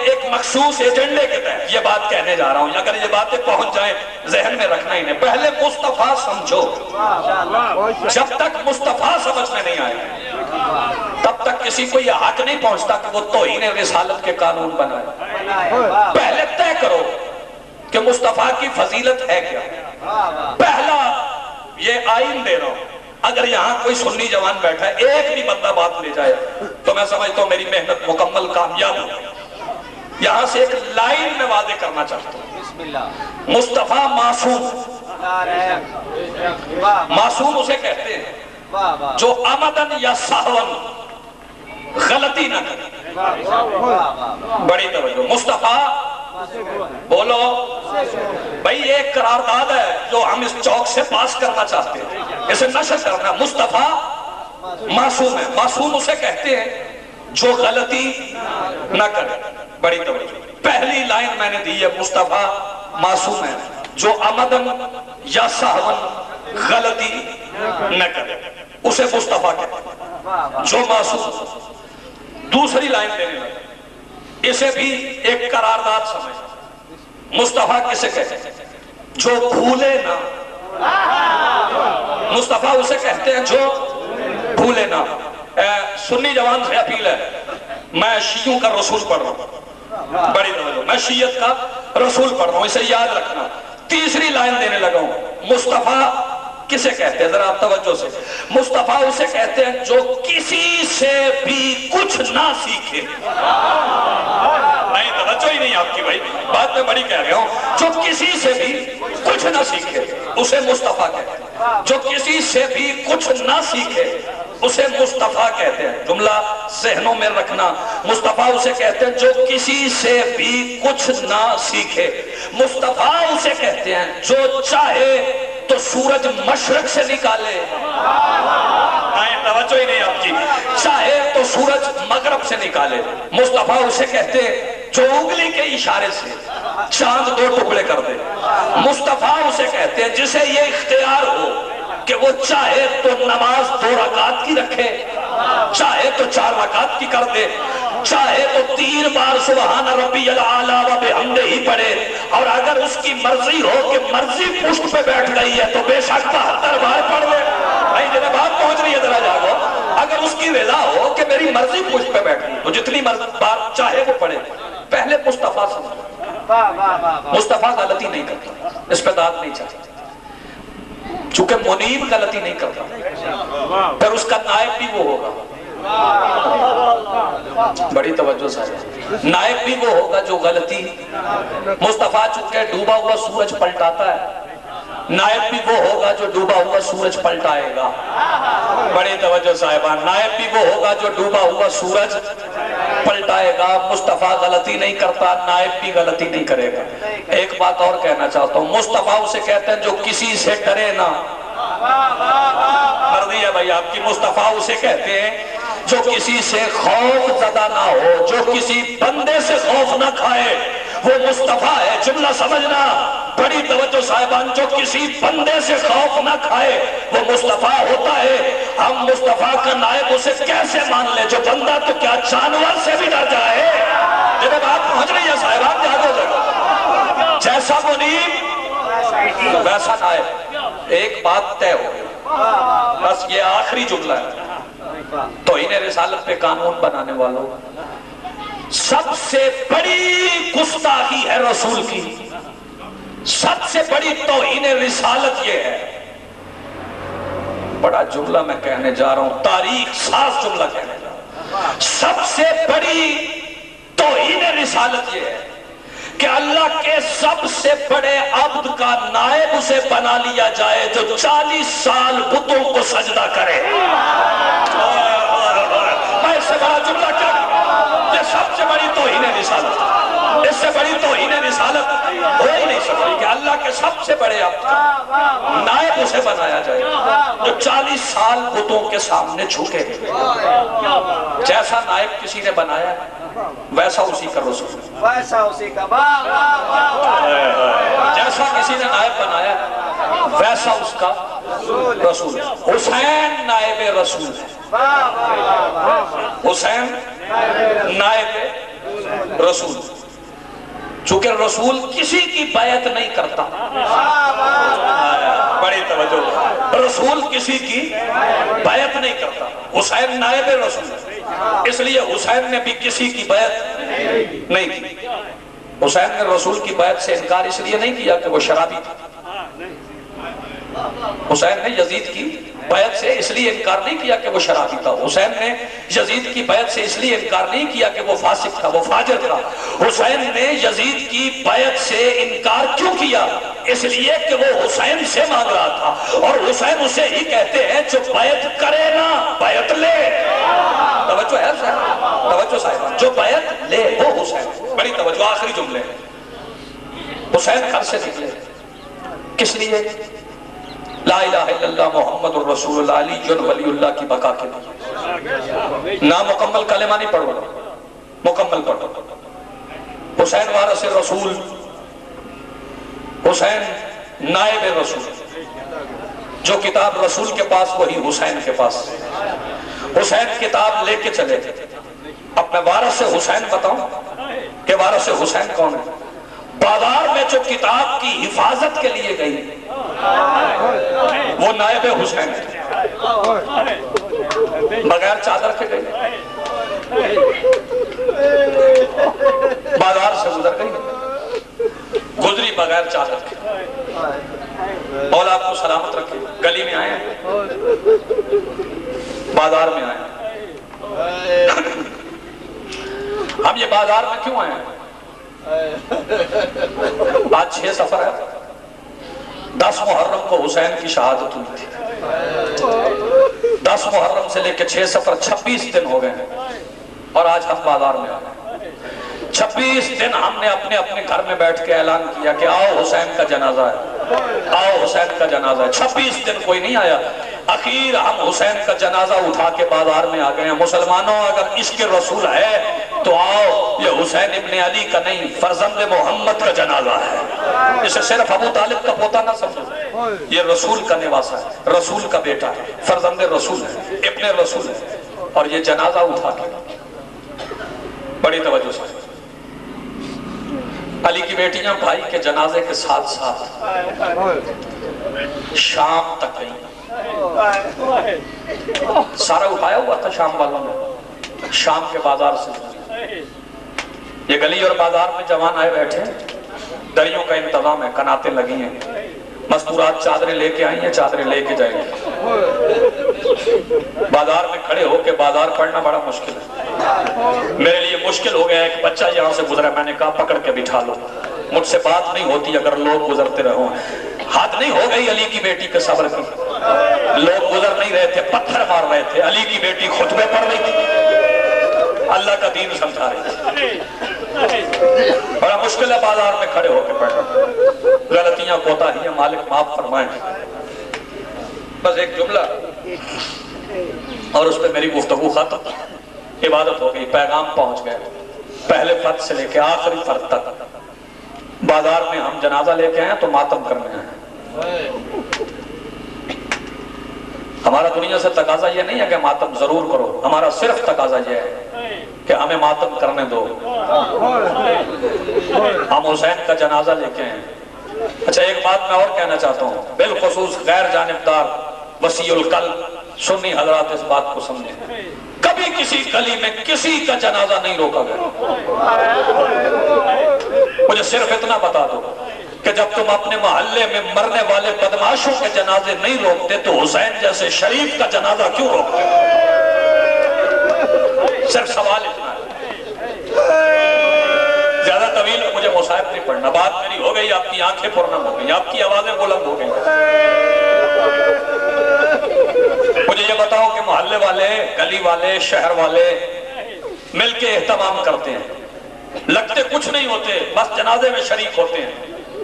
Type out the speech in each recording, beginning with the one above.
ایک مخصوص ایجنڈے کے تحت یہ بات کہنے جا رہا ہوں، اگر یہ باتیں پہنچ جائیں ذہن میں رکھنا ہی نہیں۔ پہلے مصطفیٰ سمجھو، جب تک مصطفیٰ سمجھ میں نہیں آئے تب تک کسی کو یہ حق نہیں پہنچتا کہ وہ توہین رسالت کے قانون بنائے۔ پہلے طے کرو کہ مصطفیٰ کی فضیلت ہے کیا۔ پہلا یہ آئین دے رہا ہوں، اگر یہاں کوئی سنی جوان بیٹھا ہے ایک بھی بندہ بات لے جائے تو میں سمجھتا ہوں میری محنت مکمل کامیاب ہو۔ یہاں سے ایک لائن میں واضح کرنا چاہتا ہوں، مصطفیٰ معصوم، معصوم اسے کہتے ہیں جو عمدن یا سہون غلطی نہ کرے۔ بڑی توجہ، مصطفیٰ بولو بھئی یہ ایک قرارداد ہے جو ہم اس چوک سے پاس کرنا چاہتے ہیں، اسے نشر کرنا۔ مصطفیٰ معصوم ہے، معصوم اسے کہتے ہیں جو غلطی نہ کرے۔ بڑی توجہ، پہلی لائن میں نے دی ہے، مصطفیٰ معصوم ہے جو عمدن یا سہون غلطی نہ کرے، اسے مصطفیٰ کہتے ہیں جو معصوم۔ دوسری لائن دینے لگا، اسے بھی ایک قرارداد سمجھ، مصطفیٰ کسے کہتے ہیں جو بھولے نہ۔ مصطفیٰ اسے کہتے ہیں جو بھولے نہ۔ سنی جوان سے اپیل ہے، میں شیعوں کا رسول پڑھ رہا ہوں، بڑی توجہ، میں شیعت کا رسول پڑھ رہا ہوں، اسے یاد رکھنا۔ تیسری لائن دینے لگا ہوں، مصطفیٰ کسے کہتے ہیں، ذرا آپ توجہ سے، مصطفیٰ اسے کہتے ہیں جو کسی سے بھی کچھ نہ سیکھے۔ نہیں توجہ ہی نہیں آپ کی بھائی، بات میں بڑی کہہ رہا ہوں، جو کسی سے بھی کچھ نہ سیکھے اسے مصطفیٰ کہتے ہیں، جو کسی سے بھی کچھ نہ سیکھے اسے مصطفیٰ کہتے ہیں۔ جملہ ذہنوں میں رکھنا، مصطفیٰ اسے کہتے ہیں جو کسی سے بھی کچھ نہ سیکھے۔ مصطفیٰ اسے کہتے ہیں جو چاہے تو سورج مشرق سے نکالے، توجہ ہی نہیں آپ کی، چاہے تو سورج مغرب سے نکالے۔ مصطفیٰ اسے کہتے ہیں جو انگلی کے اشارے سے چاند دو ٹکڑے کر دے۔ مصطفیٰ اسے کہتے ہیں جسے یہ اختیار ہو کہ وہ چاہے تو نماز 2 رکعت کی رکھے، چاہے تو 4 رکعت کی کر دے، چاہے تو 3 بار سبحان ربی الاعلیٰ و بحمدہ ہی پڑھے، اور اگر اس کی مرضی ہو کہ مرضی پشت پہ بیٹھ گئی ہے تو بے شک 72 بار پڑھ لے۔ نہیں جنہیں بات پہنچ رہی ہے ذرا جاگو، اگر اس کی رضا ہو کہ میری مرضی پشت پہ بیٹھ گئی تو جتنی بار چاہے وہ پڑھے۔ پہلے مصطفیٰ سمجھو، مصطفیٰ غلطی نہیں کرتا، اس پہ داد نہیں چاہتا، چونکہ منیب غلطی نہیں کرتا، پھر اس کا نائب بھی وہ ہوگا، بڑی توجہ سے، نائب بھی وہ ہوگا جو غلطی۔ مصطفیٰ چونکہ ڈوبا ہوا سورج پلٹاتا ہے، نائب بھی وہ ہوگا جو ڈوبا ہوا سورج پلٹائے گا۔ بڑی توجہ صاحبان، نائب بھی وہ ہوگا جو ڈوبا ہوا سورج پلٹائے گا۔ مصطفیٰ غلطی نہیں کرتا، نائب بھی غلطی نہیں کرے گا۔ ایک بات اور کہنا چاہتا ہوں، مصطفیٰ اسے کہتے ہیں جو کسی سے ڈرے نہ۔ مرضی ہے بھائی آپ کی، مصطفیٰ اسے کہتے ہیں جو کسی سے خوف زدہ نہ ہو، جو کسی بندے سے خوف نہ کھائے، وہ مصطفیٰ ہے۔ جملہ سمجھنا، بڑی توجہ صاحبان، جو کسی بندے سے خوف نہ کھائے وہ مصطفیٰ ہوتا ہے۔ ہم مصطفیٰ کا نائب اسے کیسے مان لیں جو بندہ تو کیا جانور سے بھی ڈر جائے۔ جب بات پہنچ رہی ہے صاحبان، جاگو جاگو، جیسا منیب ویسا نائب۔ ایک بات طے ہو گئی، بس یہ آخری جملہ ہے، توہین رسالت پہ قانون بنانے والوں، سب سے بڑی گستاخی ہے رسول کی، سب سے بڑی توہین رسالت یہ ہے۔ بڑا جملہ میں کہنے جا رہا ہوں، تاریخ ساز جملہ کہنے جا رہا ہوں، سب سے بڑی توہین رسالت یہ ہے کہ اللہ کے سب سے بڑے عبد کا نائب اسے بنا لیا جائے جو 40 سال بتوں کو سجدہ کرے۔ میں اس سے بڑا جملہ کیا کروں؟ یہ سب سے بڑی توہین رسالت، اس سے بڑی توہین رسالت ہو ہی نہیں سکتی کہ اللہ کے سب سے بڑے عبد کا نائب اسے بنایا جائے جو 40 سال بتوں کے سامنے جھکے۔ جیسا نائب کسی نے بنایا ویسا اسی کا رسول، ویسا اسی کا جیسا کسی نے نائب بنایا ویسا اس کا رسول۔ حسین نائب رسول ہے، حسین نائب رسول، چونکہ رسول کسی کی بیعت نہیں کرتا. بڑی توجہ، رسول کسی کی بیعت نہیں کرتا. حسین نائب رسول ہے، اس لیے حسین نے بھی کسی کی بیعت نہیں کی. حسین نے رسول کی بیعت سے انکار اس لیے نہیں کیا کہ وہ شرابی تھا. حسین نے یزید کی بیعت سے اس لیے انکار نہیں کیا کہ وہ شرابی تھا. حسین نے یزید کی بیعت سے اس لیے انکار نہیں کیا کہ وہ فاسق تھا، وہ فاجر تھا. حسین نے یزید کی بیعت سے انکار کیوں کیا؟ اس لیے کہ وہ حسین سے مانگ رہا تھا، اور حسین اسے ہی کہتے ہیں جو بیعت کرے نا بیعت لے. توجہ ہے صاحب، توجہ صاحب، جو بیعت لے وہ حسین. بڑی توجہ، آخری جملے. حسین گھر سے نکلے کس لیے؟ لا الہ الا اللہ محمد الرسول اللہ علی جن ولی اللہ کی بقا کے لیے. نامکمل کلمہ نہیں پڑھو، مکمل پڑھو. حسین وارث رسول، حسین نائب رسول. جو کتاب رسول کے پاس وہی حسین کے پاس. حسین کتاب لے کے چلے. اب میں وارث حسین بتاؤں کہ وارث حسین کون ہے؟ بازار میں جو کتاب کی حفاظت کے لیے گئی وہ نائب حسین تھے. بغیر چادر کے گئی، بازار سے گزر گئی، گزری بغیر چادر کے. مولا آپ کو سلامت رکھے. گلی میں آئے، بازار میں آئے. ہم یہ بازار میں کیوں آئے ہیں؟ آج 6 سفر ہے. 10 محرم کو حسین کی شہادت ہوئی تھی. 10 محرم سے لے کے 6 سفر 26 دن ہو گئے ہیں، اور آج ہم بازار میں آئے. 26 دن ہم نے اپنے اپنے گھر میں بیٹھ کے اعلان کیا کہ آؤ حسین کا جنازہ ہے، آؤ حسین کا جنازہ ہے. 26 دن کوئی نہیں آیا. اخیر ہم حسین کا جنازہ اٹھا کے بازار میں آ گئے ہیں. مسلمانوں، اگر عشق رسول ہے تو آؤ، یہ حسین ابن علی کا نہیں، فرزند محمد کا جنازہ ہے. اسے صرف ابو طالب کا پوتا نہ سمجھو، یہ رسول کا نواسا ہے، رسول کا بیٹا ہے، فرزند رسول ہے، ابن رسول ہے. اور یہ جنازہ اٹھا کے بڑی توجہ سے علی کی بیٹیاں بھائی کے جنازے کے ساتھ ساتھ شام تک گئی. سارا اٹھایا ہوا تھا شام والوں نے. شام کے بازار سے یہ گلی اور بازار میں جوان آئے بیٹھے. دریوں کا انتظام ہے، کناتیں لگی ہیں، مستورات چادریں لے کے آئی ہیں، چادریں لے کے جائیں گے. بازار میں کھڑے ہو کے بازار پڑھنا بڑا مشکل ہے. میرے لیے مشکل ہو گیا. ایک بچہ یہاں سے گزرا، میں نے کہا پکڑ کے بٹھا لو. مجھ سے بات نہیں ہوتی اگر لوگ گزرتے رہو. حد نہیں ہو گئی علی کی بیٹی کے صبر کی. لوگ گزر نہیں رہے تھے، پتھر مار رہے تھے. علی کی بیٹی خطبے پڑھ رہی تھی، اللہ کا دین سمجھا رہی تھی. بڑا مشکل ہے بازار میں کھڑے ہو کے پڑھنا. غلطیاں کوتاہیاں مالک معاف فرمائیں. بس ایک جملہ اور اس پہ میری گفتگو ختم. عبادت ہو گئی، پیغام پہنچ گئے. پہلے فرد سے لے کے آخری فرد تک بازار میں ہم جنازہ لے کے آئے تو ماتم کرنے آئے. ہمارا دنیا سے تقاضا یہ نہیں ہے کہ ماتم ضرور کرو، ہمارا صرف تقاضا یہ ہے کہ ہمیں ماتم کرنے دو. ہم حسین کا جنازہ لے کے آئے. اچھا ایک بات میں اور کہنا چاہتا ہوں، بالخصوص غیر جانبدار وسیع القلب سنی حضرات اس بات کو سمجھیں. کبھی کسی گلی میں کسی کا جنازہ نہیں روکا گیا. مجھے صرف اتنا بتا دو کہ جب تم اپنے محلے میں مرنے والے بدماشوں کے جنازے نہیں روکتے تو حسین جیسے شریف کا جنازہ کیوں روکتے؟ صرف سوال اتنا ہے. زیادہ طویل مجھے مصاحب نہیں پڑھنا. بات میری ہو گئی، آپ کی آنکھیں پرنم ہو گئی، آپ کی آوازیں بلند ہو گئی. مجھے یہ بتاؤ کہ محلے والے، گلی والے، شہر والے مل کے اہتمام کرتے ہیں، لگتے کچھ نہیں ہوتے، بس جنازے میں شریک ہوتے ہیں.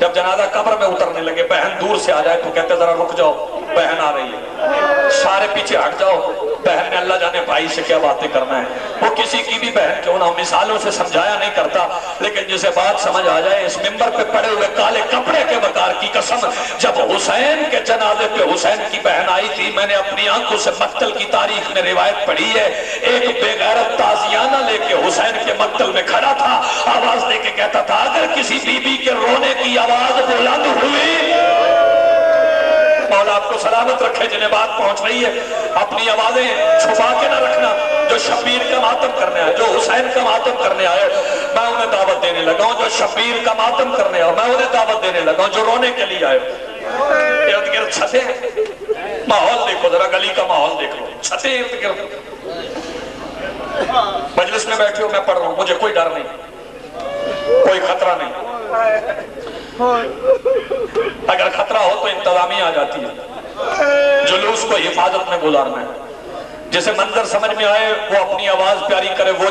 جب جنازہ قبر میں اترنے لگے، بہن دور سے آ جائے تو کہتے ذرا رک جاؤ، بہن آ رہی ہے، سارے پیچھے ہٹ جاؤ، بہن نے اللہ جانے بھائی سے کیا باتیں کرنا ہے، وہ کسی کی بھی بہن کیوں نہ ہو، مثالوں سے سمجھایا نہیں کرتا، لیکن جسے بات سمجھ آ جائے، اس ممبر پہ پڑے ہوئے کالے کپڑے کے وقار کی قسم، جب حسین کے جنازے پہ حسین کی بہن آئی تھی، میں نے اپنی آنکھوں سے مقتل کی تاریخ میں روایت پڑھی ہے، ایک بے غیرت تازیانہ لے کے حسین کے مقتل میں کھڑا تھا، آواز دے کے کہتا تھا اگر کسی بی بی کے رونے کی آواز بلند ہوئی، مولا آپ کو سلامت رکھے جنہیں بات پہنچ رہی ہے، اپنی آوازیں چھپا کے نہ رکھنا، جو شبیر کا ماتم کرنے آئے، جو حسین کا ماتم کرنے آئے، میں انہیں دعوت دینے لگا ہوں، جو شبیر کا ماتم کرنے آئے میں انہیں دعوت دینے لگا ہوں، جو رونے کے لیے آئے، ارد گرد چھتیں، ماحول دیکھو ذرا، گلی کا ماحول دیکھ لو، چھتیں ارد گرد، مجلس میں بیٹھے ہو میں پڑھ رہا ہوں، مجھے کوئی ڈر نہیں، کوئی خطرہ نہیں، اگر خطرہ ہو تو انتظامیہ آ جاتی ہے، جلوس کو حفاظت میں گزارنا ہے، جسے منظر سمجھ میں آئے وہ اپنی آواز پیاری کرے، وہ